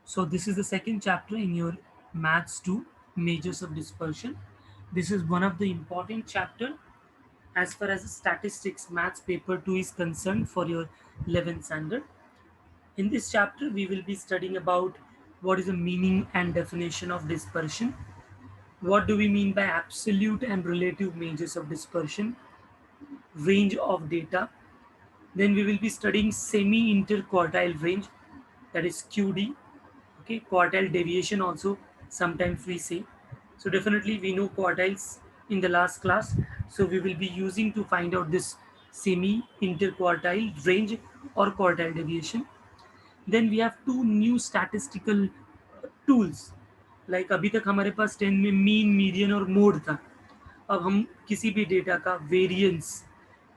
So this is the second chapter in your Maths 2 Measures of Dispersion. This is one of the important chapter as far as statistics maths paper 2 is concerned for your 11th standard. In this chapter we will be studying about what is the meaning and definition of dispersion. What do we mean by absolute and relative measures of dispersion, range of data. Then we will be studying semi-interquartile range, that is QD. Okay, quartile deviation also sometimes we say. So definitely we know quartiles in the last class. So we will be using to find out this semi-interquartile range or quartile deviation. Then we have two new statistical tools. Like अभी तक हमारे पास 10 में mean median और mode था. अब हम किसी भी डेटा का वेरिएंस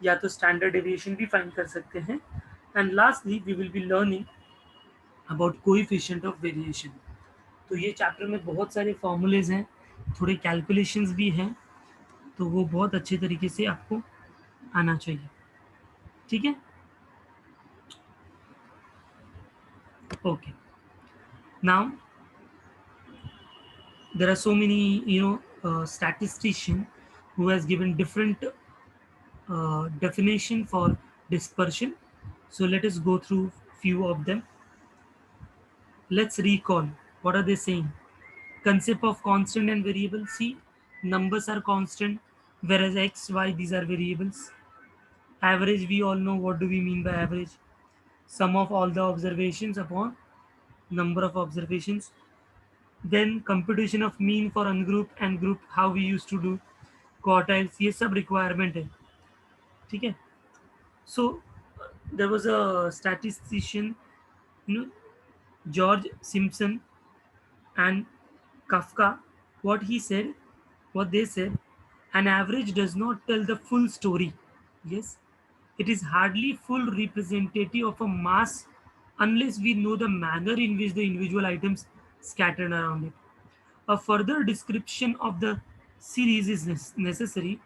या तो स्टैंडर्ड डेविएशन भी फाइंड कर सकते हैं. And lastly we will be learning about coefficient of variation. तो ये चैप्टर में बहुत सारे फॉर्मूलेज हैं, थोड़े कैलकुलेशंस भी हैं, तो वो बहुत अच्छे तरीके से आपको आना चाहिए. ठीक है, okay. Now there are so many statistician who has given different definition for dispersion. So let us go through few of them. Let's recall what are they saying. Concept of constant and variable. See, numbers are constant, whereas x, y, these are variables. Average, we all know what do we mean by average. Sum of all the observations upon number of observations. Then computation of mean for ungrouped and group, how we used to do. Quartiles, ये सब requirement है. ठीक है. So there was a statistician, you know, George Simpson and Kafka. What he said, what they said, an average does not tell the full story. Yes, it is hardly full representative of a mass unless we know the manner in which the individual items scattered around it. A further description of the series is necessary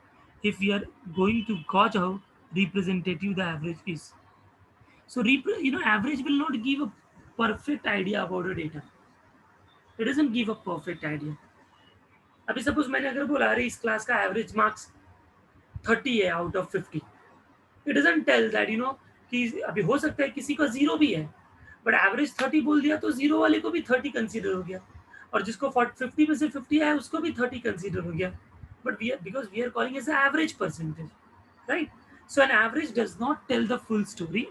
if we are going to gauge how representative the average is. So, average will not give a perfect idea about the data. It doesn't give a perfect idea. अभी suppose मैंने अगर बोला अरे इस class का average marks 30 है out of 50, it doesn't tell that कि अभी हो सकता है किसी का जीरो भी है, बट एवरेज 30 बोल दिया तो जीरो वाले को भी 30 कंसीडर हो गया, और जिसको 50 में से 50 आया उसको भी 30 कंसीडर हो गया. But we are because we are calling as average percentage, right? So an average does not tell the full story.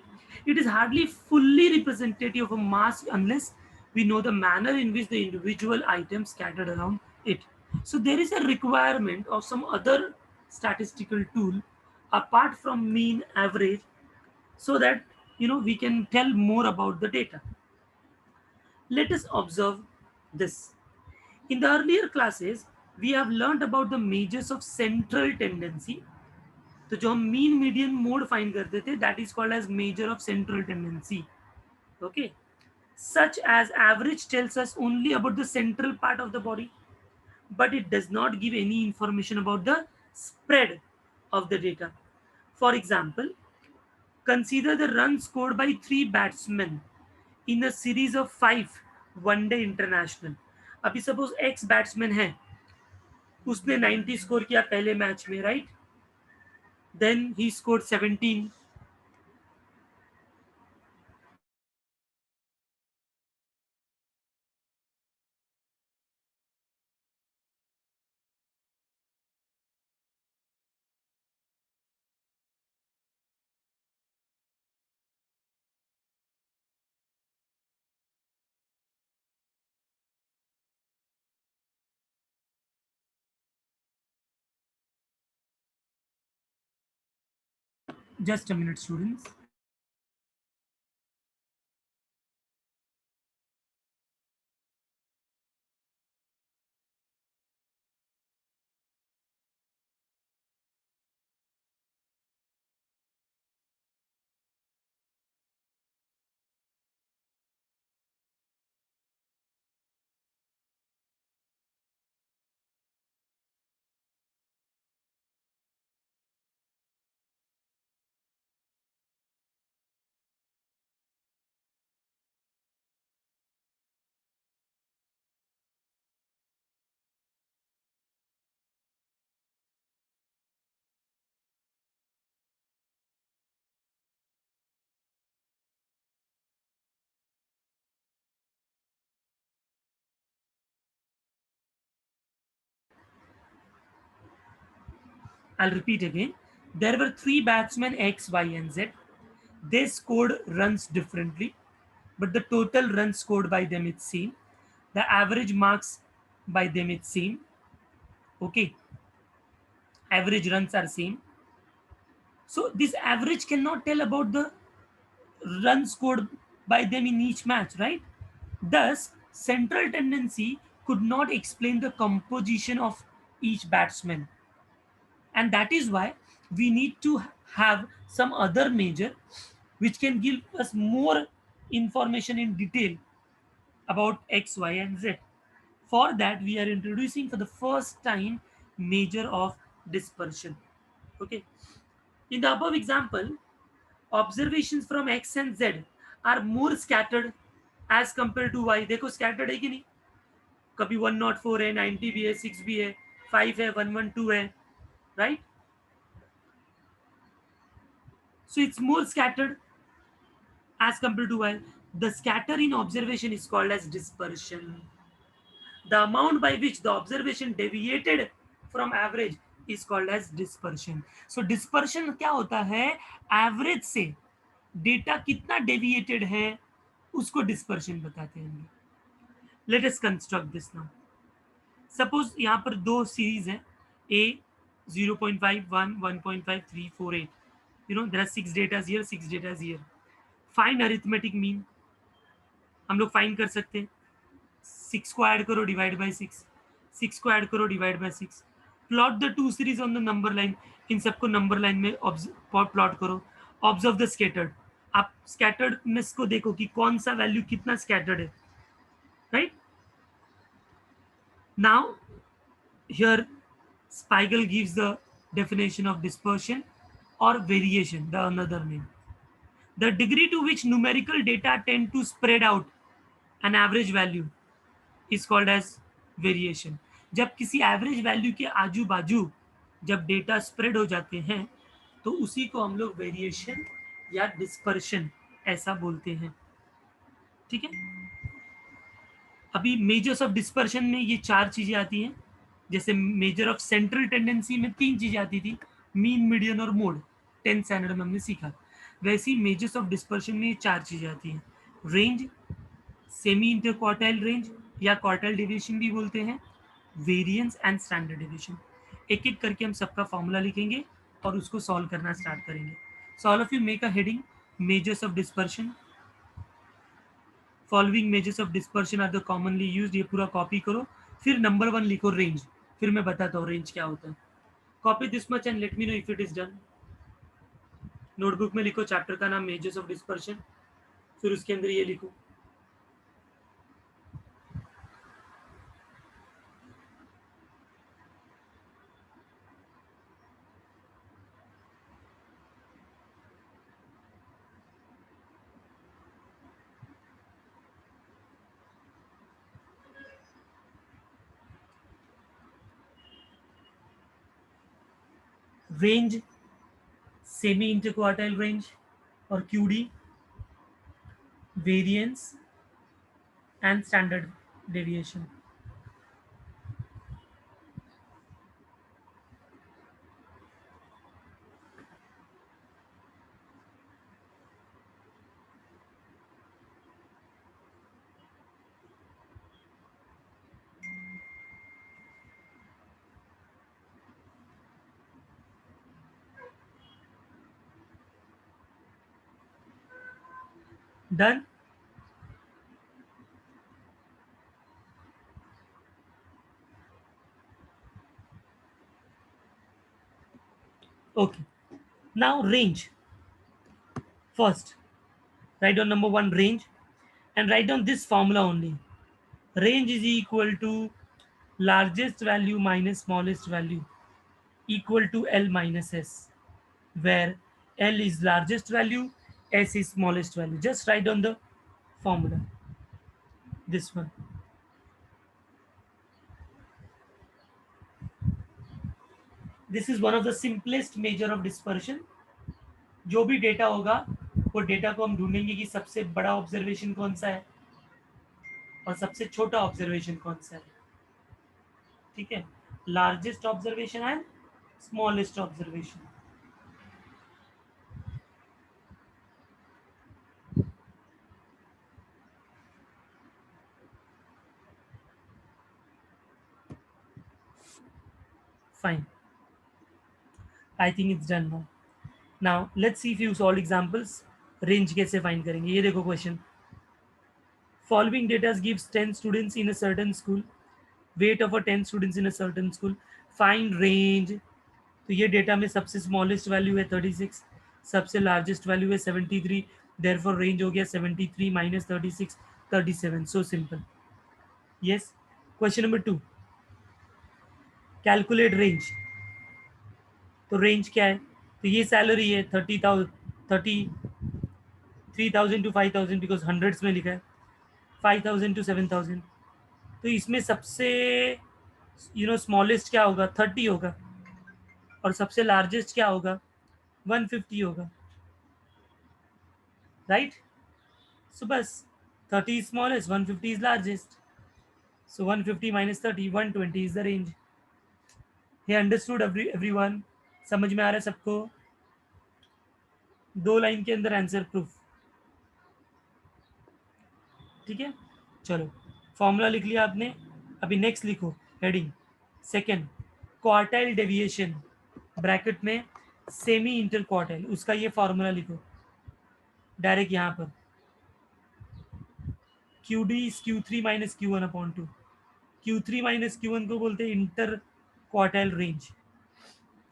It is hardly fully representative of a mass unless we know the manner in which the individual items scattered around it. So there is a requirement of some other statistical tool apart from mean average, so that we can tell more about the data. Let us observe this. In the earlier classes, we have learned about the measures of central tendency. तो जो हम mean median mode find करते थे, that is called as measure of central tendency. Okay, such as average tells us only about the central part of the body, but it does not give any information about the spread of the data. For example, consider the runs scored by three batsmen in a series of 5 one-day international. अभी suppose X batsman है, उसने 90 score किया पहले match में, right? Then he scored 17. Just a minute, students. I'll repeat again. There were three batsmen X, Y, and Z. They scored runs differently, but the total runs scored by them is same. The average marks by them is same. Okay, average runs are same. So this average cannot tell about the runs scored by them in each match, right? Thus, central tendency could not explain the composition of each batsman, and that is why we need to have some other measure which can give us more information in detail about X, Y, and Z. For that, we are introducing for the first time measure of dispersion. Okay. In the above example, observations from X and Z are more scattered as compared to Y. देखो scattered है कि नहीं? कभी 104 है, 90 भी है, 6 भी है, 5 है, 112 है, right? So it's more scattered as compared to Y. The scatter in observation is called as dispersion. The amount by which the observation deviated from average is called as dispersion. So dispersion क्या होता है? Average से data कितना deviated है उसको dispersion बताते हैं. Let us construct this now. Suppose यहाँ पर दो series है A 0.5 1 1.5 3 4 8. You know there are 6 data here, 6 data here. Find arithmetic mean. हम लोग find कर सकते हैं. 6 को ऐड करो डिवाइड बाय 6, 6 को ऐड करो divide by 6. Plot the two series on the number line. इन सबको नंबर लाइन में प्लॉट करो. Observe the scattered. आप स्कैटर्डनेस को देखो कि कौन सा वैल्यू कितना स्कैटर्ड है, right? Now here Spiegel gives the definition of dispersion or variation, the another name. The degree to which numerical data tend to spread out an average value is called as variation. जब किसी average value के आजू बाजू जब data spread हो जाते हैं तो उसी को हम लोग वेरिएशन या डिस्पर्शन ऐसा बोलते हैं. ठीक है. अभी मेजर्स ऑफ डिस्पर्शन में ये चार चीजें आती हैं. जैसे मेजर ऑफ सेंट्रल टेंडेंसी में तीन चीजें आती थी, मीन, मीडियन और मोड. 10th स्टैंडर्ड में हमने सीखा. वैसी मेजर्स ऑफ डिस्पर्शन में ये चार चीजें आती हैं. Range, semi inter quartile range या क्वार्टाइल डेविएशन भी बोलते हैं, वेरिएंस एंड स्टैंडर्ड डेविएशन. एक एक करके हम सबका फॉर्मूला लिखेंगे और उसको सॉल्व करना स्टार्ट करेंगे. So all of you make a heading, measures of dispersion. Following measures of dispersion are the commonly used. ये पूरा कॉपी करो. फिर नंबर 1 लिखो रेंज. फिर मैं बताता हूँ रेंज क्या होता है. Copy this much and let me know if it is done. Notebook में लिखो चैप्टर का नाम मेजर्स ऑफ डिस्पर्शन. फिर उसके अंदर ये लिखो. रेंज, सेमी इंटरक्वार्टाइल रेंज और QD, variance and standard deviation. Done. Okay. Now range. First, write down number 1 range and write down this formula only. Range is equal to largest value minus smallest value equal to L minus S, where L is largest value, S is smallest value. Just write down the formula. This one. This is one of the simplest measure of dispersion. जो भी data होगा वो data को हम ढूंढेंगे कि सबसे बड़ा ऑब्जर्वेशन कौन सा है और सबसे छोटा ऑब्जर्वेशन कौन सा है. ठीक है. Largest observation and smallest observation. Fine. I think it's done now. Now let's see few solved examples. Range कैसे find करेंगे, ये देखो question. Following data gives 10 students in a certain school, weight of a 10 students in a certain school, find range. तो ये data में सबसे smallest value है 36, सबसे लार्जेस्ट वैल्यू है 73, देयरफॉर रेंज हो गया 73 minus 36 37. So simple. Yes. Question number 2, calculate range. तो रेंज क्या है, तो ये सैलरी है 33,000 टू 5,000 बिकॉज हंड्रेड्स में लिखा है, 5,000 टू 7,000. तो इसमें सबसे स्मॉलेस्ट क्या होगा, 30 होगा, और सबसे लार्जेस्ट क्या होगा, 150 होगा. राइट. सो बस 30 is smallest, 150 is largest. So 150 minus 30, 120 is the range. He understood everyone. समझ में आ रहा है सबको. 2 लाइन के अंदर आंसर प्रूफ. ठीक है. चलो, फॉर्मूला लिख लिया आपने. अभी नेक्स्ट लिखो heading. Second, quartile deviation bracket में सेमी इंटर क्वार्टाइल, उसका ये फॉर्मूला लिखो डायरेक्ट यहाँ पर. Q D is Q3 minus Q1 upon 2. Q3 minus Q1 को बोलते हैं इंटर क्वार्टाइल रेंज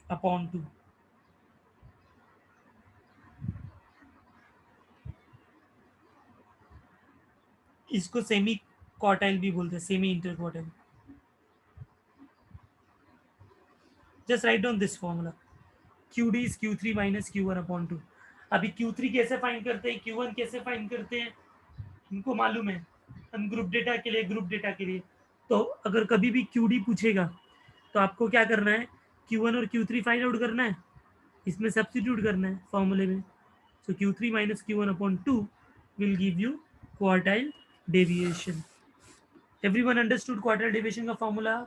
अपॉन 2. इसको सेमी क्वार्टाइल भी बोलते हैं, semi inter quartile. Just write down this formula. Q D is Q3 minus Q1 upon 2. अभी Q3 कैसे find करते हैं, Q1 कैसे फाइंड करते हैं, इनको मालूम है. हम ग्रुप डेटा के लिए, तो अगर कभी भी QD पूछेगा तो आपको क्या करना है, Q1 और Q3 फाइंड आउट करना है, इसमें सब्स्टिट्यूट करना है फॉर्मूले में. सो Q3 minus Q1 upon 2 will give you quartile deviation. Everyone understood quartile deviation का फॉर्मूला.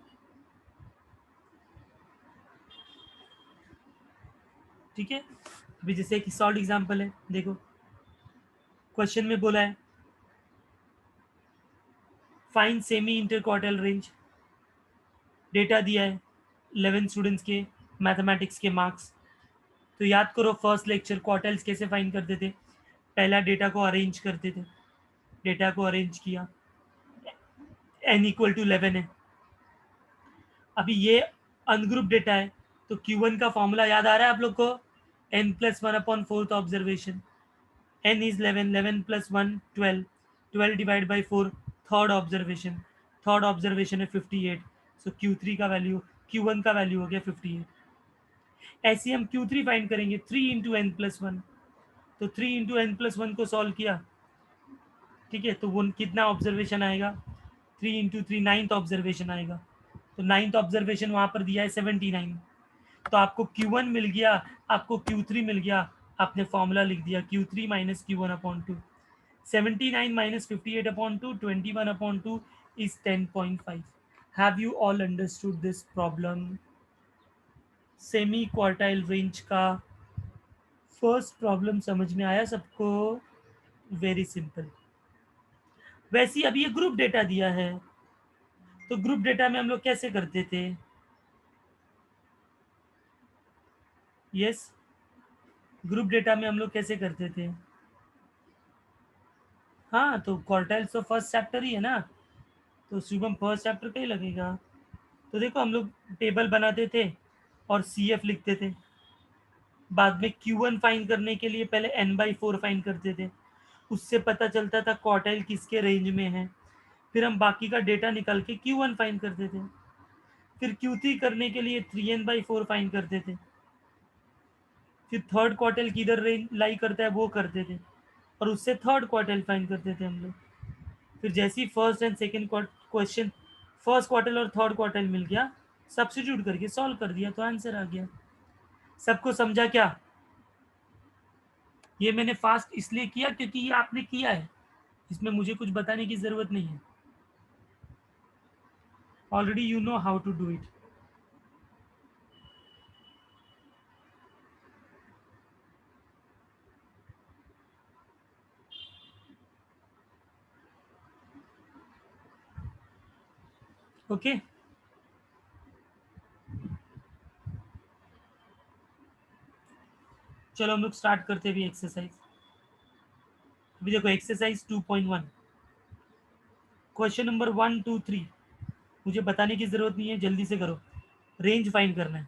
ठीक है. अभी जैसे कि सॉल्व एग्जांपल है, देखो क्वेश्चन में बोला है find semi inter quartile range. Data दिया है 11 स्टूडेंट्स के मैथमेटिक्स के मार्क्स. तो याद करो फर्स्ट लेक्चर क्वार्टाइल्स कैसे फाइंड करते थे. पहला डेटा को अरेंज करते थे, डेटा को अरेंज किया, n इक्वल टू 11 है. अभी ये अनग्रुप डेटा है, तो Q1 का फॉर्मूला याद आ रहा है आप लोग को, n plus 1 upon fourth observation. n is 11, 11 plus 1 12, 12 divide by 4 third observation. Third observation है 58. सो Q3 का वैल्यू, Q1 का वैल्यू हो गया 58. ऐसे हम Q3 फाइंड करेंगे 3 इंटू एन प्लस 1. तो 3 इंटू एन प्लस 1 को सॉल्व किया. ठीक है. तो वो कितना ऑब्जर्वेशन आएगा, 3 इंटू 3 नाइन्थ ऑब्जर्वेशन आएगा. तो नाइन्थ ऑब्जर्वेशन वहां पर दिया है 79. तो आपको Q1 मिल गया, आपको Q3 मिल गया. आपने फॉर्मूला लिख दिया Q3 minus Q1 upon 2. 79 minus 58 upon 2, 21 upon 2 is 10.5. Have you all understood this problem. Semi quartile range का फर्स्ट प्रॉब्लम समझ में आया सबको. Very simple. वैसे अभी ये ग्रुप डेटा दिया है, तो ग्रुप डेटा में हम लोग कैसे करते थे. यस. ग्रुप डेटा में हम लोग कैसे करते थे. हाँ, तो क्वार्टाइल्स तो फर्स्ट चैप्टर ही है ना, तो शुभम फर्स्ट चैप्टर का ही लगेगा. तो देखो हम लोग टेबल बनाते थे और CF लिखते थे. बाद में Q1 फाइंड करने के लिए पहले n/4 फाइंड करते थे, उससे पता चलता था क्वार्टाइल किसके रेंज में है. फिर हम बाकी का डेटा निकाल के Q1 फाइंड करते थे. फिर Q3 करने के लिए 3n/4 फाइंड करते थे. फिर थर्ड क्वार्टाइल किधर रेंज लाई करता है वो करते थे, और उससे थर्ड क्वार्टाइल फाइंड करते थे हम लोग. फिर जैसे ही first and second question, first quartile और थर्ड क्वार्टाइल मिल गया, सब्स्टिट्यूट करके सॉल्व कर दिया तो आंसर आ गया. सबको समझा क्या. ये मैंने फास्ट इसलिए किया क्योंकि ये आपने किया है, इसमें मुझे कुछ बताने की ज़रूरत नहीं है. Already you know how to do it. Okay, चलो हम लोग स्टार्ट करते हैं अभी एक्सरसाइज। अभी देखो एक्सरसाइज 2.1, क्वेश्चन नंबर 1 2 3। मुझे बताने की जरूरत नहीं है, जल्दी से करो। रेंज फाइंड करना है,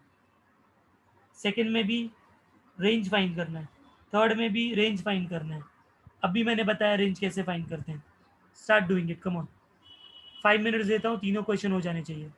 सेकंड में भी रेंज फाइंड करना है, थर्ड में भी रेंज फाइंड करना है। अभी मैंने बताया रेंज कैसे फाइंड करते हैं। Start doing it, come on. 5 minutes देता हूँ, तीनों क्वेश्चन हो जाने चाहिए।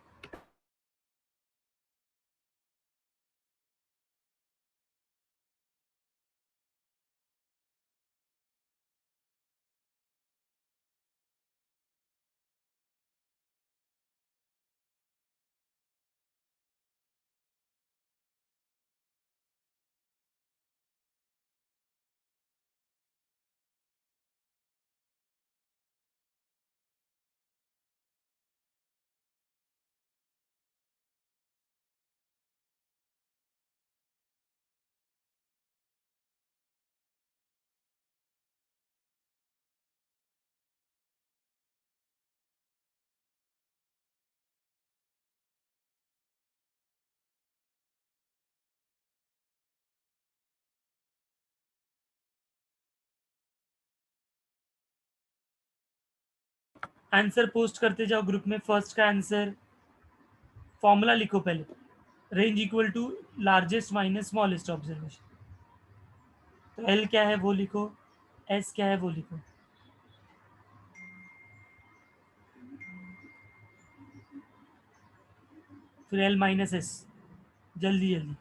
आंसर पोस्ट करते जाओ ग्रुप में। फर्स्ट का आंसर, फॉर्मूला लिखो पहले। Range equal to largest minus smallest observation. तो एल क्या है वो लिखो, एस क्या है वो लिखो। फिर एल माइनस एस, जल्दी जल्दी।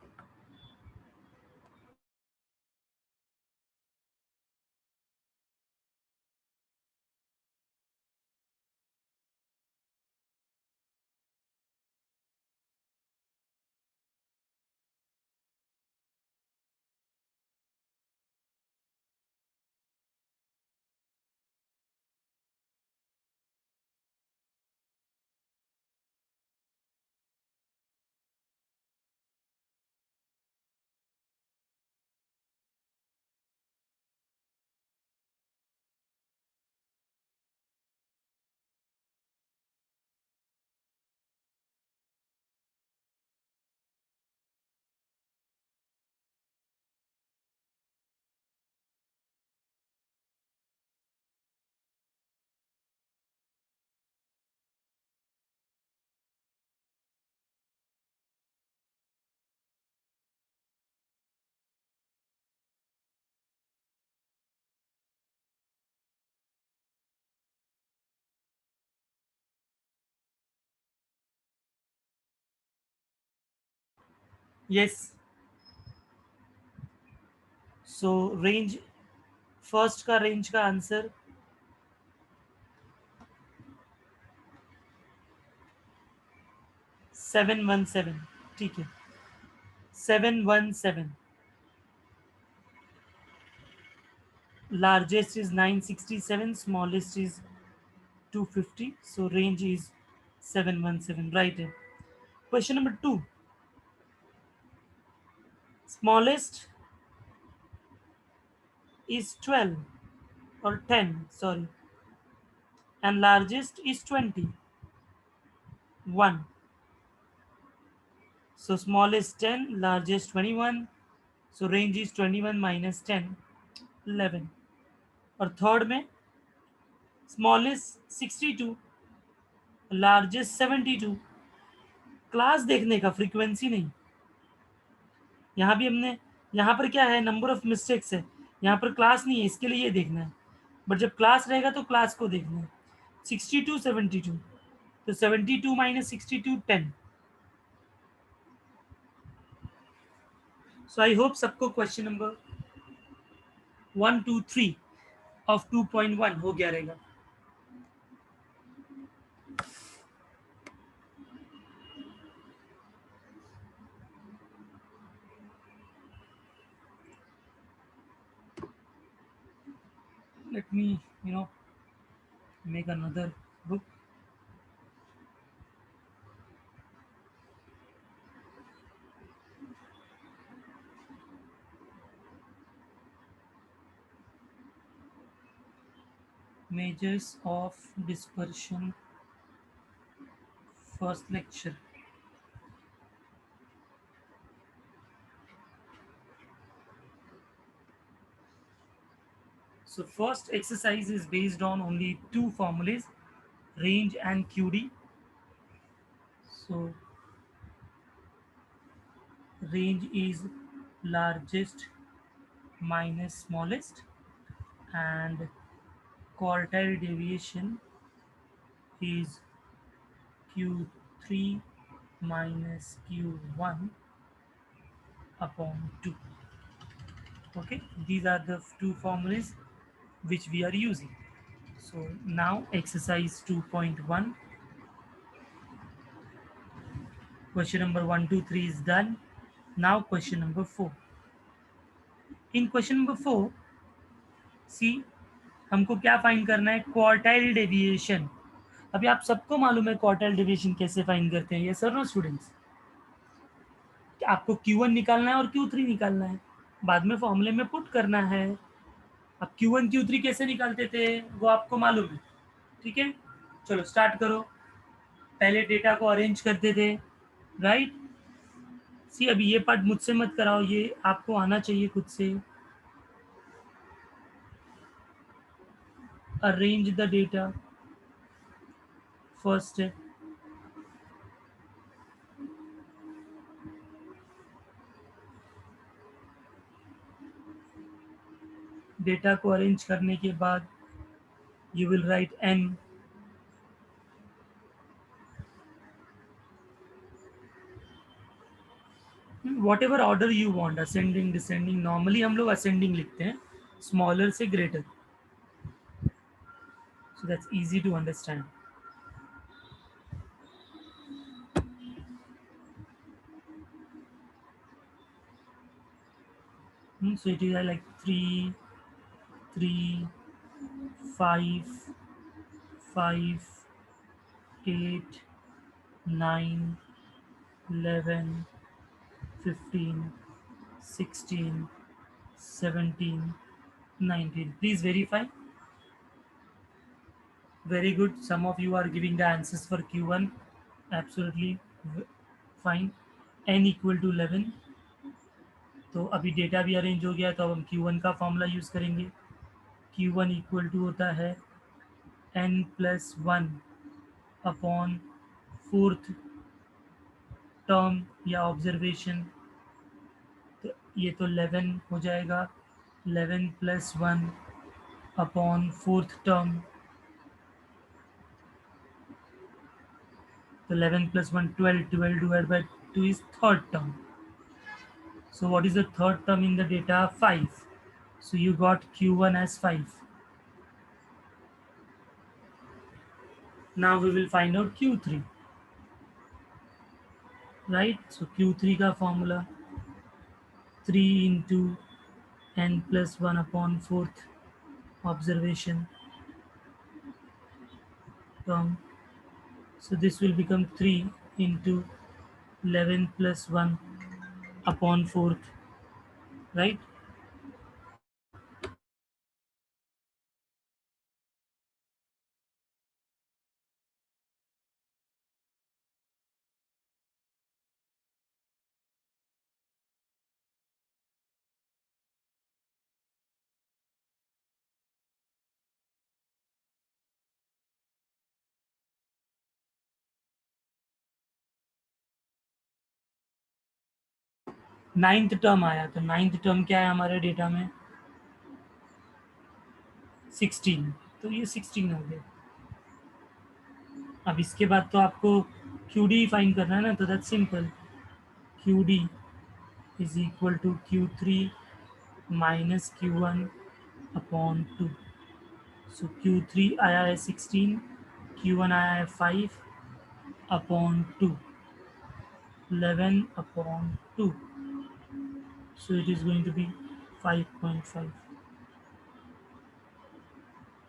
यस, सो रेंज, फर्स्ट का रेंज का आंसर 717। ठीक है, 717। Largest is 967, smallest is 250. So range is 717. Right. Question number 2. Smallest is 12 or 10, sorry, and largest is 20. 1. So smallest 10, largest 21. So range is 21 minus 10, 11. और third में smallest 62, largest 72। Class देखने का, frequency नहीं। यहाँ भी हमने, यहाँ पर क्या है, नंबर ऑफ मिस्टेक्स है, यहाँ पर क्लास नहीं है, इसके लिए ये देखना है। बट जब क्लास रहेगा तो क्लास को देखना है। 62 72, तो 72 माइनस 62 10। सो आई होप सबको क्वेश्चन नंबर 1 2 3 ऑफ 2.1 हो गया रहेगा। Let me, make another book. Measures of dispersion first lecture. So first exercise is based on only two formulas, range and QD. So range is largest minus smallest, and quartile deviation is Q3 minus Q1 upon 2. Okay, these are the two formulas which we are using. So now exercise 2.1, question number 1, 2, 3 is done. Now question number 4. In question number 4, सी हमको क्या find करना है, quartile deviation. अभी आप सबको मालूम है quartile deviation कैसे फाइंड करते हैं, ये सर नो स्टूडेंट्स. आपको Q1 निकालना है और Q3 निकालना है, बाद में फॉर्मूले में पुट करना है. अब Q1 Q3 कैसे निकालते थे वो आपको मालूम है. ठीक है, चलो स्टार्ट करो. पहले डेटा को अरेंज करते थे, राइट. सी अभी ये पार्ट मुझसे मत कराओ, ये आपको आना चाहिए खुद से. अरेंज द डेटा फर्स्ट है. डेटा को अरेंज करने के बाद you will write n. Whatever order you want, ascending descending. Normally हम लोग असेंडिंग लिखते हैं, स्मॉलर से greater, so that's easy to understand. So it is like 3, 3, 5, 5, 8, 9, 11, 15, 16, 17, 19. Please verify. Very good. Some of you are giving the answers for Q1. Absolutely fine. N equal to 11. तो अभी data भी arrange हो गया, तो अब हम Q1 का formula use करेंगे. Q1 इक्वल टू होता है n+1 अपॉन फोर्थ टर्म या ऑब्जर्वेशन. तो ये तो 11 हो जाएगा, 11+1 अपॉन फोर्थ टर्म. तो 11+1 12, 12 divided by 2 is third term. So what is the third term in the data? 5. So you got Q1 as 5. Now we will find out Q3. Right? So Q3 का formula 3 into n+1 upon fourth observation term. So this will become 3 into 11+1 upon fourth, right? Ninth term आया, तो ninth term क्या है हमारे data में? 16. तो ये 16 हो गया. अब इसके बाद तो आपको QD फाइंड करना है ना, तो that's simple. QD is equal to Q3 minus Q1 upon 2. So Q3 आया है 16, Q1 आया है 5 upon 2, 11 upon 2. So it is going to be 5.5.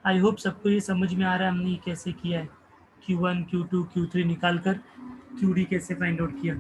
I hope सबको ये समझ में आ रहा है हमने ये कैसे किया है. Q1, Q2, Q3 निकाल कर QD कैसे फाइंड आउट किया.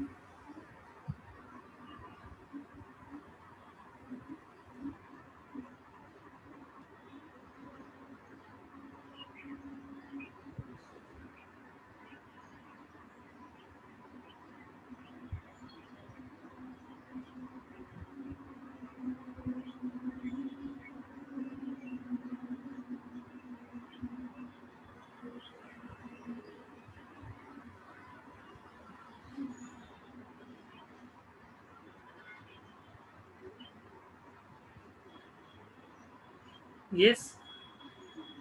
Yes,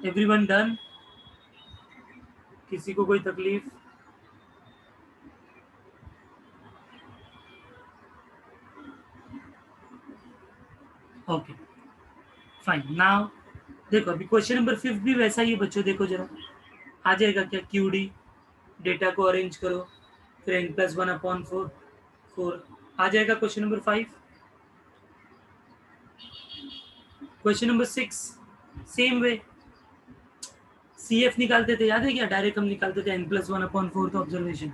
everyone done? किसी को कोई तकलीफ? Okay fine. नाउ देखो, अभी क्वेश्चन नंबर 5 भी वैसा ही है बच्चों। देखो जरा, आ जाएगा क्या? क्यूडी, डेटा को अरेंज करो, फिर n+1/4 4 आ जाएगा question number 5। Question number 6 same way, C F निकालते थे, याद है क्या? डायरेक्ट हम निकालते थे n+1/4 observation.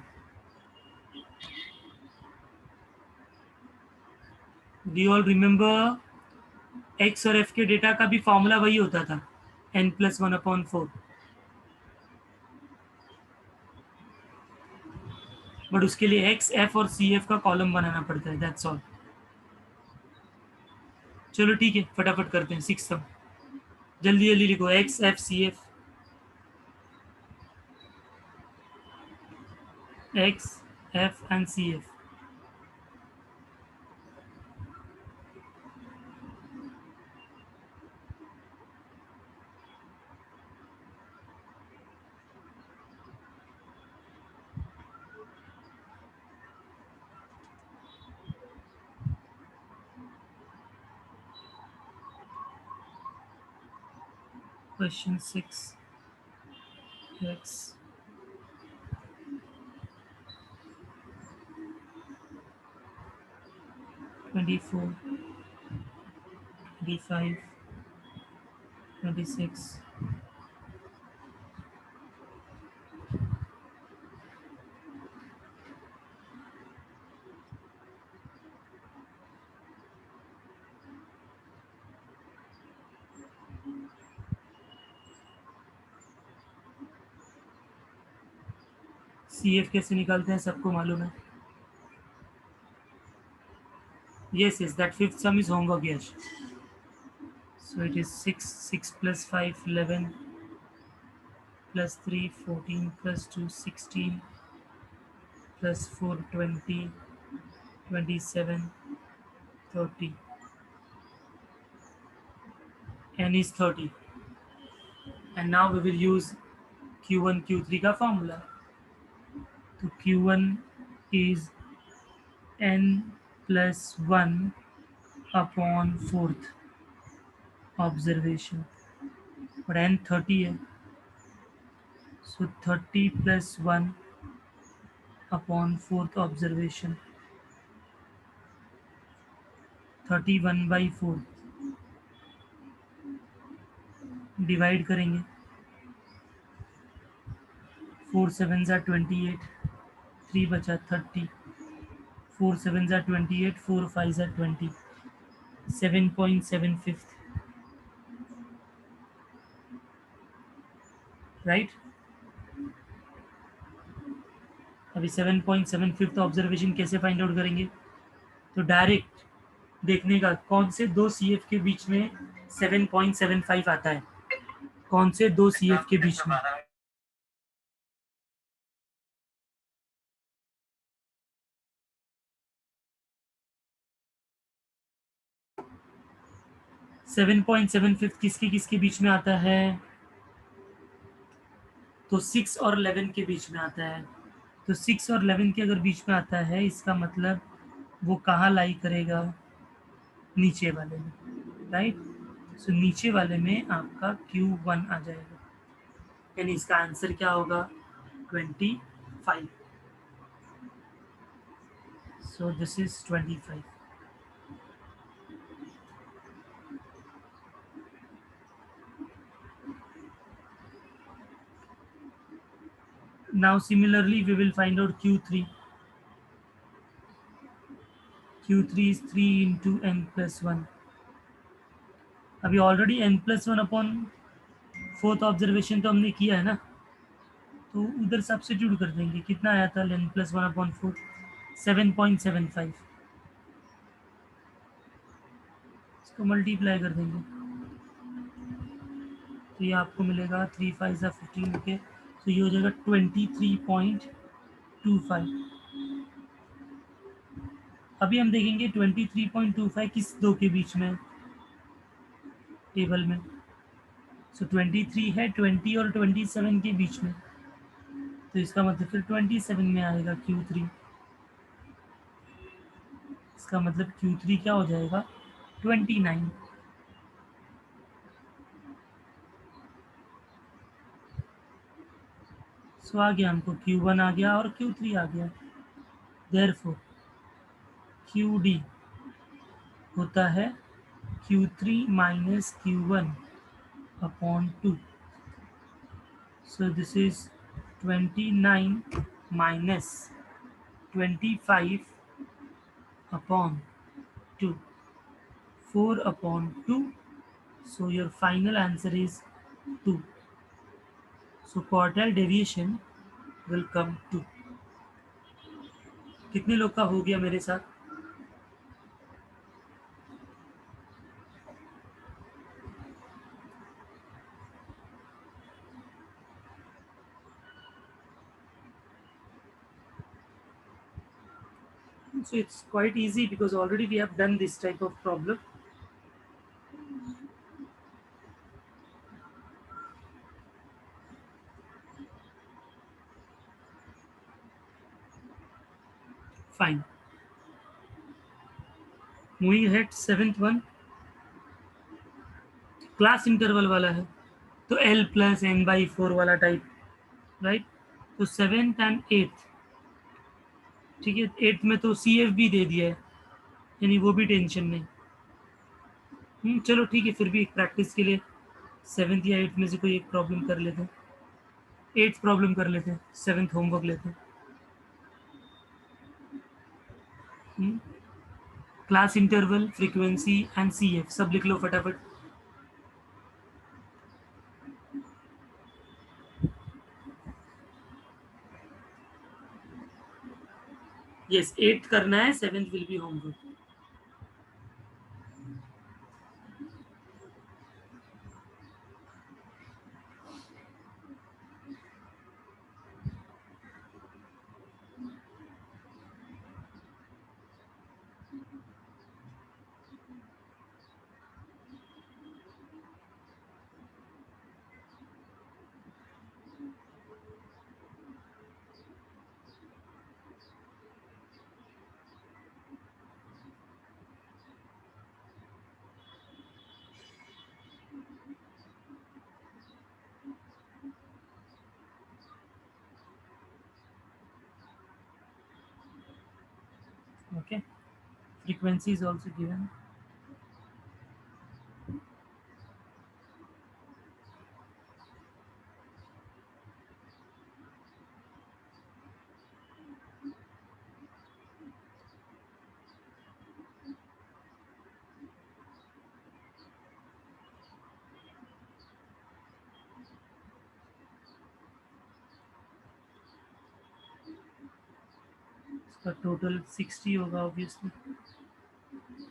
We all remember X और एफ के डेटा का भी फॉर्मूला वही होता था, n+1/4। बट उसके लिए एक्स, एफ और सी एफ का कॉलम बनाना पड़ता है, दैट्स ऑल। चलो ठीक है, फटाफट करते हैं। 6 सब जल्दी जल्दी लिखो, X, F, C F. X, F and C F. Question 6, X 24, 25, 26, C F कैसे निकालते हैं सबको मालूम है। Yes yes, that fifth sum is homework, yes. So it is 6, 6 plus 5, 11, plus 3, 14, plus 2, 16, plus 4, 20, 27, 30. N is 30. And now we will use Q1, Q3 का formula. So Q1 is N plus 1 upon 4th observation. और N 30 है. So 30 plus 1 upon 4th observation. 31/4 divide करेंगे। 4 7 ज़ा 28, 3 बचा 30, 4 7 ज़ा 28, 4 5 ज़ा 20, 7.75, right. अभी 7.75 observation कैसे फाइंड आउट करेंगे? तो डायरेक्ट देखने का कौन से दो सी एफ के बीच में 7.75 आता है, कौन से दो सी एफ के बीच में। 7.75 किसके किसके बीच में आता है? तो 6 और 11 के बीच में आता है। तो 6 और 11 के अगर बीच में आता है, इसका मतलब वो कहाँ लाई करेगा? नीचे वाले में, राइट। सो नीचे वाले में आपका Q1 आ जाएगा, यानी इसका आंसर क्या होगा? 25। So this is 25। Now similarly we will find out Q3. Q3 is 3 into n+1. अभी already n+1 upon 4th observation तो हमने किया है ना, तो उधर सब्स्टिट्यूट कर देंगे। कितना आया था n+1/4? 7.75। इसको मल्टीप्लाई कर देंगे तो ये आपको मिलेगा 3 5 15 के, तो ये हो जाएगा 23.25। अभी हम देखेंगे 23.25 किस दो के बीच में टेबल में। सो 23 है 20 और 27 के बीच में, तो इसका मतलब फिर 27 में आएगा Q3। इसका मतलब Q3 क्या हो जाएगा 29। सो आ गया हमको Q1 आ गया और Q3 आ गया। देयरफॉर QD होता है Q3 minus Q1 upon 2। So this is 29 minus 25 upon 2, 4 upon 2. So your final answer is 2. So quartile deviation will come 2. कितने लोग का हो गया मेरे साथ? So it's quite easy because already we have done this type of problem. Fine. Moving ahead, seventh one, class interval वाला है, तो L प्लस n बाई 4 वाला टाइप, राइट? तो सेवेंथ एंड एट्थ, ठीक है, एट्थ में तो CF भी दे दिया है, यानी वो भी टेंशन नहीं। चलो ठीक है, फिर भी एक प्रैक्टिस के लिए सेवेंथ या एट्थ में से कोई एक प्रॉब्लम कर लेते हैं। एट्थ प्रॉब्लम कर लेते हैं, सेवेंथ होमवर्क लेते हैं। Class interval, frequency and CF सब लिख लो फटाफट। यस, एट्थ करना है, seventh will be homework. Okay, frequency is also given. इसका टोटल 60 होगा ऑब्वियसली।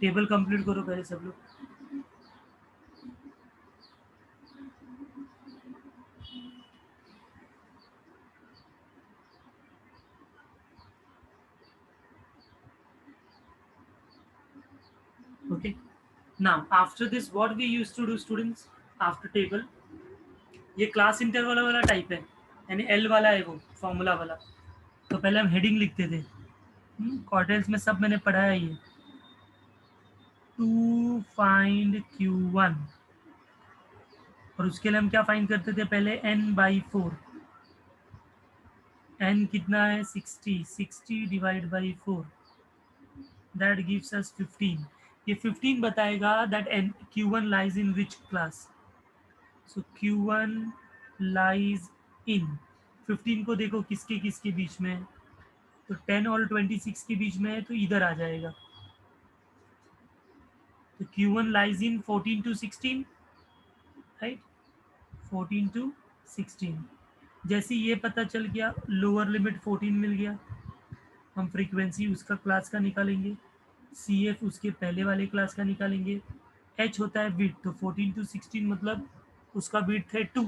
टेबल कंप्लीट करो पहले सब लोग। Okay, now after this what we used to do students, after table, ये क्लास इंटरवल वाला टाइप है, यानी एल वाला है वो फॉर्मूला वाला। तो पहले हम हेडिंग लिखते थे, क्वार्टल्स में सब मैंने पढ़ा है ये। टू फाइंड Q1, और उसके लिए हम क्या फाइंड करते थे पहले, n/4। n कितना है 60, 60 divide by 4, that gives us 15। ये 15 बताएगा that n Q1 lies in which class. So Q1 lies in, 15 को देखो किसके किसके बीच में है, तो 10 और 26 के बीच में है, तो इधर आ जाएगा। तो Q1 lies in 14 to 16, right, 14 to 16। जैसे ये पता चल गया, लोअर लिमिट 14 मिल गया, हम फ्रीक्वेंसी उसका क्लास का निकालेंगे, CF उसके पहले वाले क्लास का निकालेंगे, H होता है बीट, तो 14 to 16 मतलब उसका बीट है 2।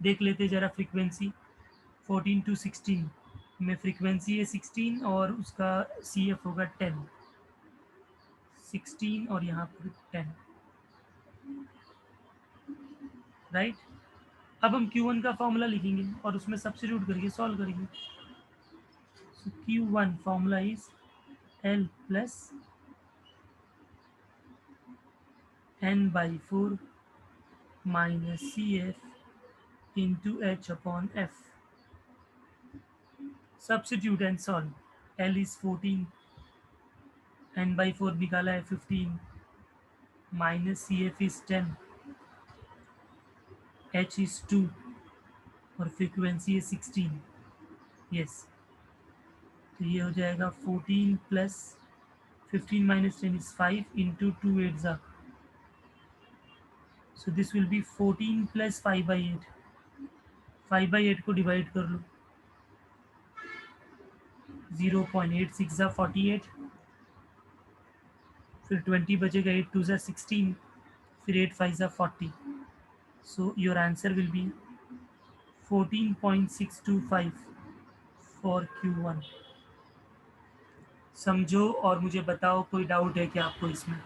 देख लेते जरा फ्रीक्वेंसी, 14 to 16 में फ्रीक्वेंसी है 16 और उसका CF होगा 10, 16 और यहाँ पर 10। राइट। अब हम Q1 का फॉर्मूला लिखेंगे और उसमें सब्स्टिट्यूट करके सॉल्व करेंगे। सो Q1 formula is L plus n/4 minus CF into H upon F. Substitute and solve. L is 14, n/4 निकाला है 15, minus CF is 10, H is 2 और फ्रीक्वेंसी है 16। यस, तो ये हो जाएगा 14 plus 15 minus 10 is 5 into 2 8s are. So this will be 14 plus 5/8. 5/8 को divide कर लो, 0.86 ज़ा 48, फिर 20 बचेगा, 8 2 ज़ा 16, फिर 8 5 ज़ा 40। So your answer will be 14.625 for Q1। समझो और मुझे बताओ कोई डाउट है क्या आपको इसमें।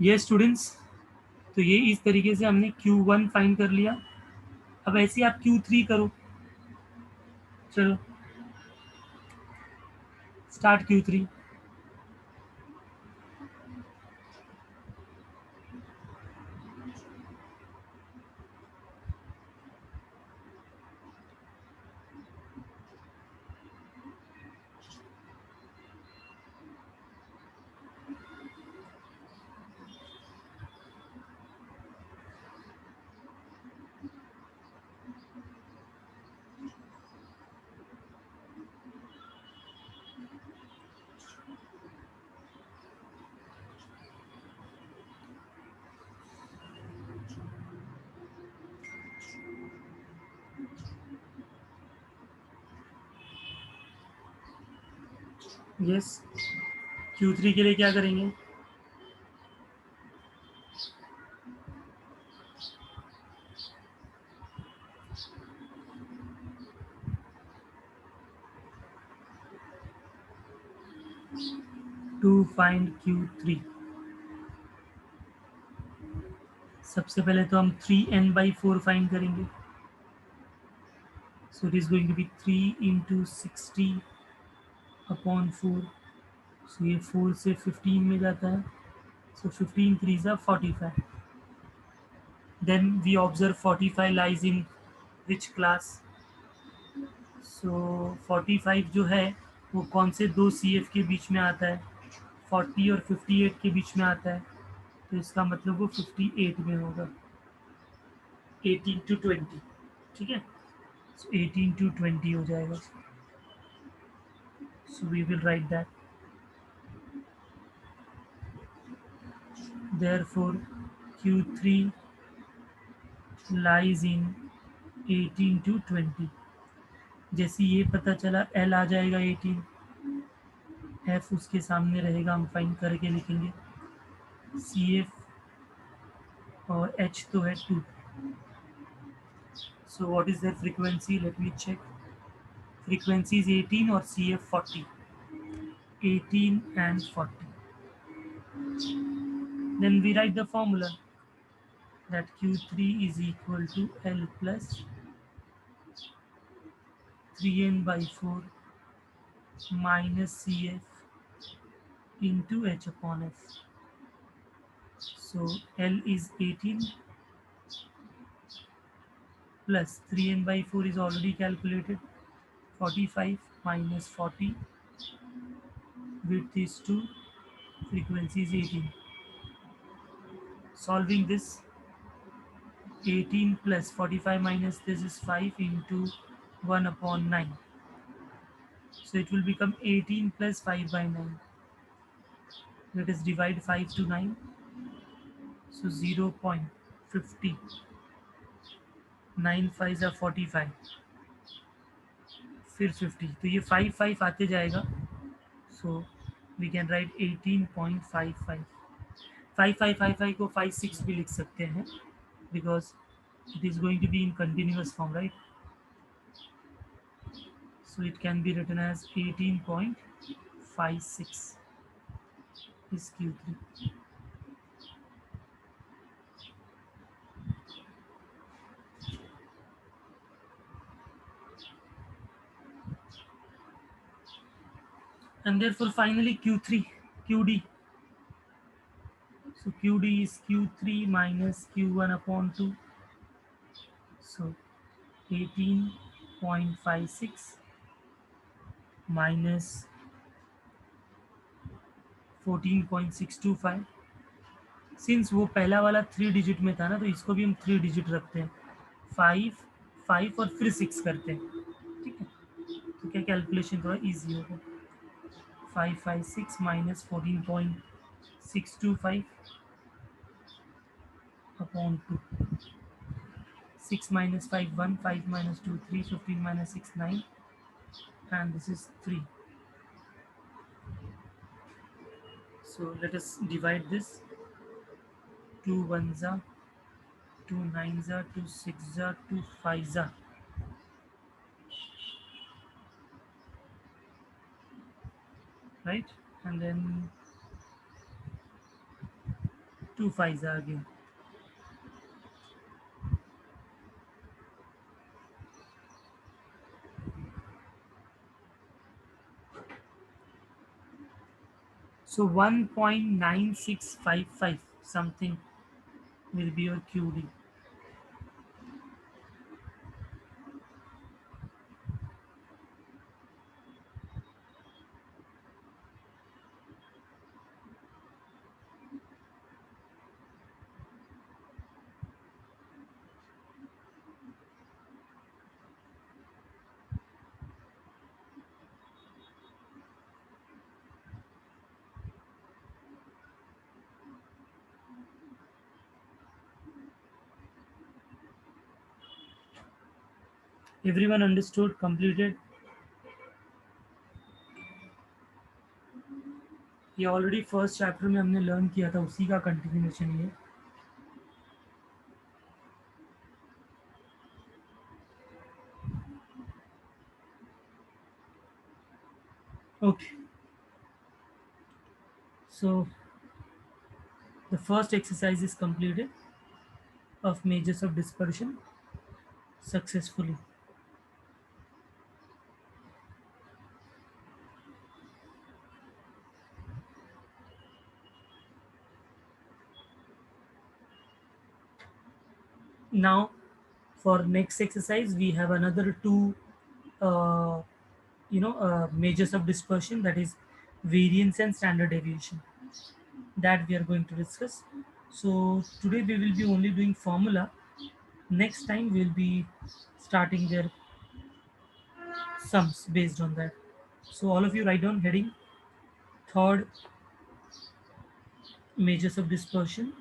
ये स्टूडेंट्स, तो ये इस तरीके से हमने Q1 फाइंड कर लिया। अब ऐसे आप Q3 करो। चलो स्टार्ट Q3। यस, Q3 के लिए क्या करेंगे? टू फाइंड Q3, सबसे पहले तो हम 3n/4 फाइंड करेंगे। So it is going to be 3 into 60 upon 4। सो ये 4 से 15 में जाता है। सो 15 3 ज़ा 45। Then we observe 45 lies in which class? So 45 जो है वो कौन से दो CF के बीच में आता है? 40 और 58 के बीच में आता है। तो इसका मतलब वो 58 में होगा। 18 to 20, ठीक है। सो 18 to 20 हो जाएगा। So we will write that, therefore Q3 lies in 18 to 20। जैसे ये पता चला L आ जाएगा 18, F उसके सामने रहेगा, हम फाइंड करके लिखेंगे। CF और H तो है 2। So what is their frequency? Let me check. Frequency is 18 or CF 40. 18 and 40. Then we write the formula that Q3 is equal to L plus 3n/4 minus CF into H upon F. So L is 18 plus 3n/4 is already calculated, 45 minus 40, width is 2, frequency is 18. Solving this, 18 plus 45 minus this is 5 into 1 upon 9. So it will become 18 plus 5/9. Let us divide 5 to 9. सो 0.50, 9 5 ज़ा 45, फिर 50, तो ये 5 5 आते जाएगा. So we can write 18.55. 5555 को 56 भी लिख सकते हैं, because it is going to be in continuous form, right? So it can be written as 18.56 is Q3. And therefore finally Q3, QD. So QD is Q3 minus Q1 upon 2. So 18.56 minus 14.625. Since वो पहला वाला 3 digit में था ना, तो इसको भी हम 3 डिजिट रखते हैं. 5 5 और फिर 6 करते हैं. ठीक है, तो क्या कैलकुलेशन थोड़ा ईजी होगा. 556 minus 14.625 upon 2. 6 minus 5 1, 5 minus 2 3, 15 minus 6 9, and this is 3. So let us divide this. 2 1s are 2 9s are 2 6s are 2 5s are, right? And then 2 5s are again. So 1.9655 something will be your QD. Everyone understood, completed? ये already first chapter में हमने learn किया था, उसी का continuation ये. Okay, so the first exercise is completed of measures of dispersion successfully. Now for next exercise we have another two uh, measures of dispersion, that is variance and standard deviation, that we are going to discuss. So today we will be only doing formula. Next time we will be starting their sums based on that. So all of you write down heading third, measures of dispersion,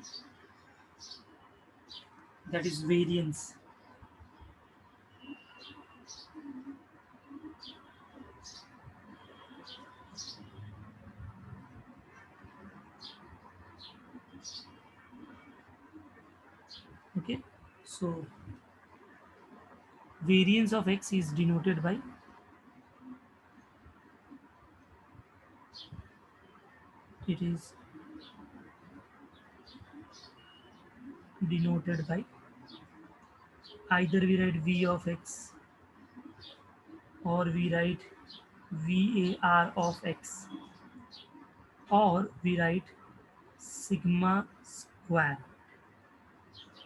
that is variance. Okay, so variance of x is denoted by it is denoted by either we write v of x or we write var of x or we write sigma square.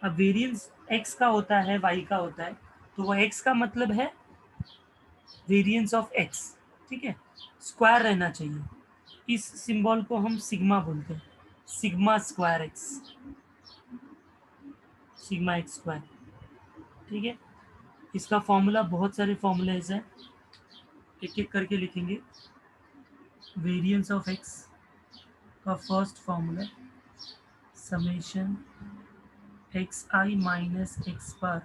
अब variance x का होता है, y का होता है, तो वो x का मतलब है वेरिएंस ऑफ x. ठीक है, स्क्वायर रहना चाहिए. इस सिंबल को हम सिग्मा बोलते हैं, sigma square x, sigma x square. ठीक है, इसका फॉर्मूला बहुत सारे फॉर्मूलेज हैं, एक एक करके लिखेंगे. वेरिएंस ऑफ एक्स का first formula summation xi minus x bar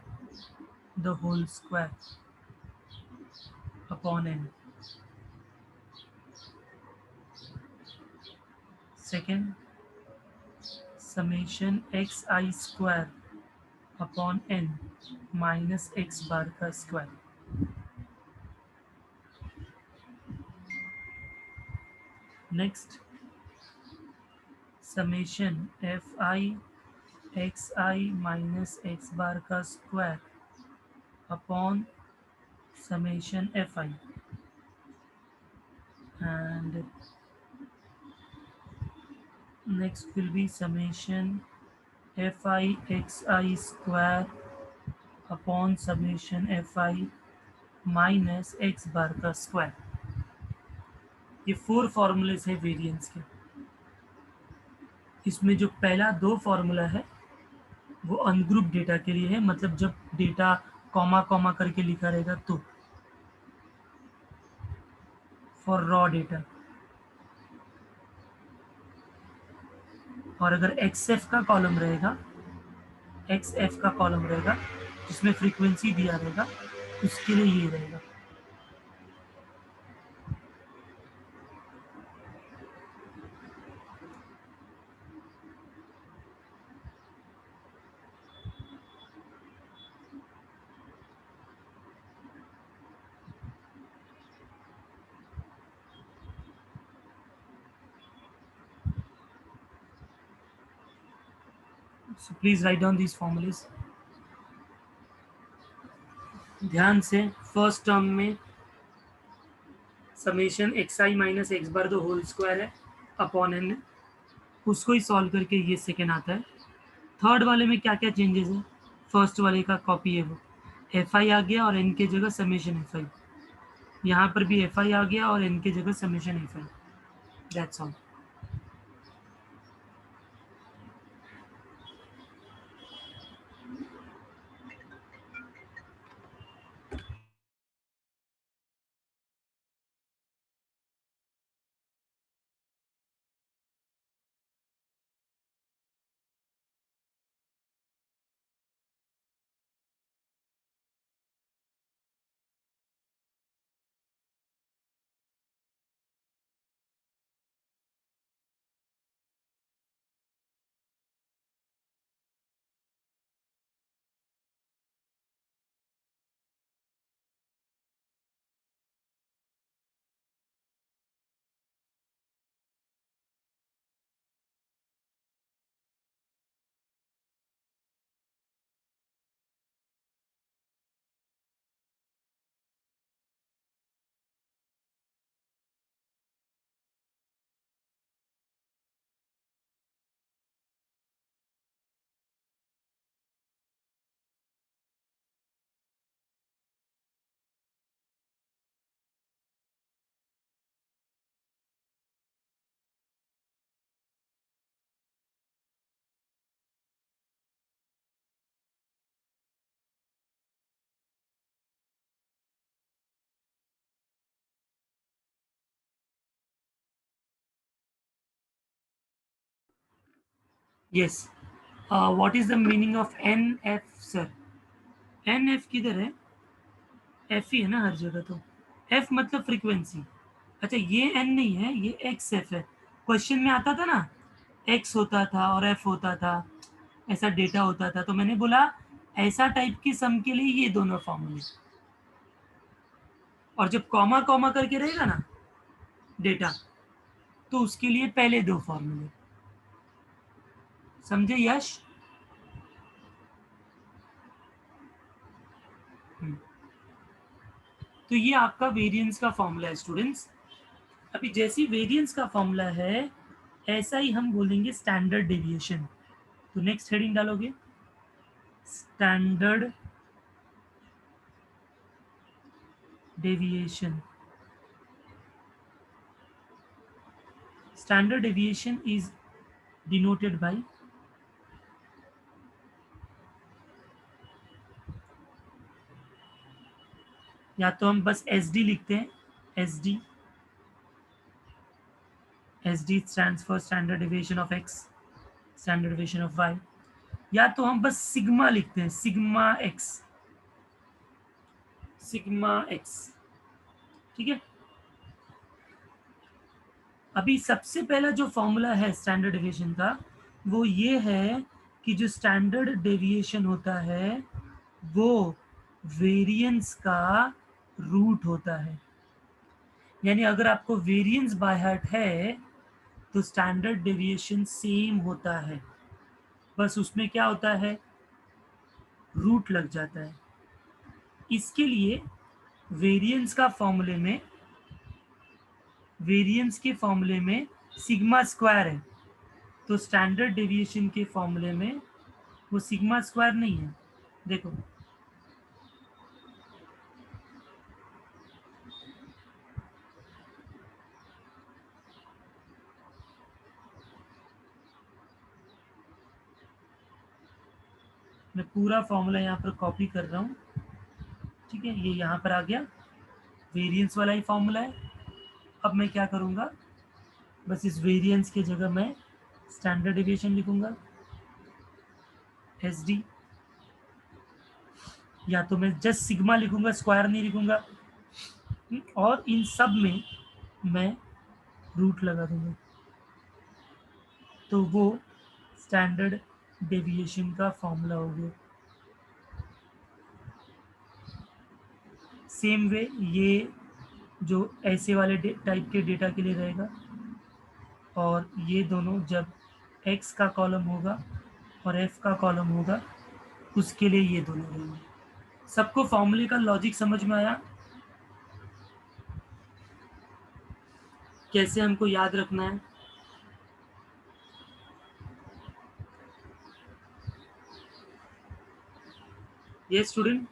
the whole square upon n. Second, summation xi square upon n minus x bar का square. Next, summation fi xi minus x bar का square upon summation fi, and next will be summation fi xi square upon summation fi minus X bar का square. ये 4 formulas है variance के. इसमें जो पहला 2 formula है वो अनग्रुप डेटा के लिए है, मतलब जब डेटा कॉमा कॉमा करके लिखा रहेगा तो. For raw data. और अगर एक्स एफ का कॉलम रहेगा, एक्स एफ का कॉलम रहेगा जिसमें फ्रीक्वेंसी दिया रहेगा, उसके लिए ये रहेगा. So please write down these formulas. ध्यान से फर्स्ट टर्म में summation X I minus X bar the whole square है अपॉन एन, उसको ही सॉल्व करके ये सेकेंड आता है. थर्ड वाले में क्या क्या चेंजेस है, फर्स्ट वाले का कॉपी है वो. एफ आई आ गया और एन के जगह समेशन एफ आई. यहाँ पर भी एफ आई आ गया और एन के जगह summation F I. That's all. Yes. What is the meaning of N F sir? N F किधर है? एफ ही है ना हर जगह तो. एफ मतलब फ्रीक्वेंसी. अच्छा ये एन नहीं है, ये एक्स एफ है. क्वेश्चन में आता था ना, एक्स होता था और एफ होता था, ऐसा डेटा होता था, तो मैंने बोला ऐसा टाइप की सम के लिए ये दोनों फॉर्मूले. और जब कॉमा कॉमा करके रहेगा ना डेटा, तो उसके लिए पहले 2 फॉर्मूले. समझे यश? तो ये आपका वेरिएंस का फॉर्मूला है स्टूडेंट्स. अभी जैसी वेरिएंस का फॉर्मूला है ऐसा ही हम बोलेंगे स्टैंडर्ड डेविएशन. तो नेक्स्ट हेडिंग डालोगे standard deviation. Standard deviation is denoted by, या तो हम बस एस डी लिखते हैं, S D. S D stands for standard deviation of X. Standard deviation of Y, या तो हम बस सिग्मा लिखते हैं, सिग्मा एक्स, सिग्मा एक्स, ठीक है। अभी सबसे पहला जो फॉर्मूला है स्टैंडर्ड डेविएशन का वो ये है कि जो स्टैंडर्ड डेविएशन होता है वो वेरिएंस का रूट होता है। यानी अगर आपको वेरिएंस बाय हार्ट है तो स्टैंडर्ड डेविएशन सेम होता है, बस उसमें क्या होता है, रूट लग जाता है। इसके लिए वेरिएंस का फॉर्मूले में, वेरिएंस के फॉर्मूले में सिग्मा स्क्वायर है, तो स्टैंडर्ड डेविएशन के फॉर्मूले में वो सिग्मा स्क्वायर नहीं है। देखो मैं पूरा फॉर्मूला यहाँ पर कॉपी कर रहा हूँ, ठीक है, ये यहाँ पर आ गया, वेरिएंस वाला ही फॉर्मूला है। अब मैं क्या करूँगा, बस इस वेरिएंस की जगह मैं स्टैंडर्ड डेविएशन लिखूंगा, एस डी, या तो मैं जस्ट सिग्मा लिखूंगा, स्क्वायर नहीं लिखूंगा, और इन सब में मैं रूट लगा दूंगा, तो वो स्टैंडर्ड डेविएशन का फॉर्मूला हो गया। सेम वे ये जो ऐसे वाले टाइप के डेटा के लिए रहेगा, और ये दोनों जब x का कॉलम होगा और f का कॉलम होगा उसके लिए ये दोनों रहेंगे। सबको फॉर्मूले का लॉजिक समझ में आया, कैसे हमको याद रखना है? ये स्टूडेंट,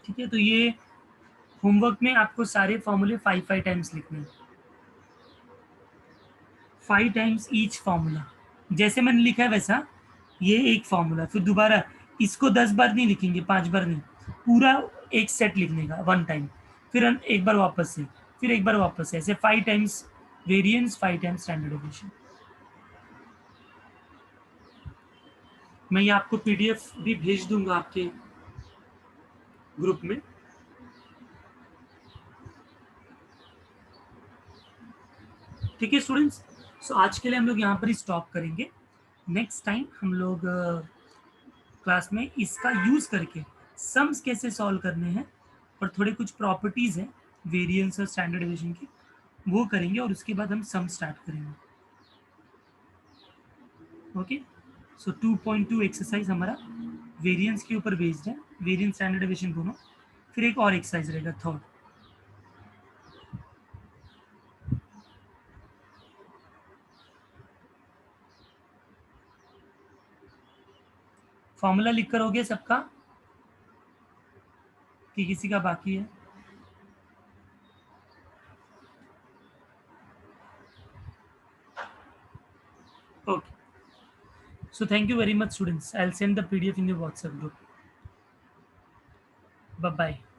ठीक है, तो ये होमवर्क में आपको सारे फॉर्मूले 5 टाइम्स लिखने हैं, 5 टाइम्स ईच फॉर्मूला, जैसे मैंने लिखा है वैसा। ये एक फॉर्मूला, फिर दोबारा इसको 10 बार नहीं लिखेंगे, 5 बार नहीं, पूरा एक सेट लिखने का 1 टाइम, फिर एक बार वापस से, फिर एक बार वापस से, ऐसे 5 times variance, 5 times standard deviation. मैं ये आपको पीडीएफ भी भेज दूंगा आपके ग्रुप में। ठीक है स्टूडेंट्स, सो आज के लिए हम लोग यहाँ पर ही स्टॉप करेंगे। नेक्स्ट टाइम हम लोग क्लास में इसका यूज करके सम्स कैसे सॉल्व करने हैं और थोड़े कुछ प्रॉपर्टीज हैं वेरिएंस और स्टैंडर्ड डेविएशन की, वो करेंगे, और उसके बाद हम सम स्टार्ट करेंगे। ओके, सो 2.2 एक्सरसाइज हमारा वेरिएंस के ऊपर बेस्ड है, वेरिएंस स्टैंडर्ड डेविएशन दोनों। फिर एक और एक्सरसाइज रहेगा थर्ड। फॉर्मूला लिख कर हो गया सबका कि किसी का बाकी है? Okay, so thank you very much students, I'll send the PDF in your WhatsApp group. Bye bye.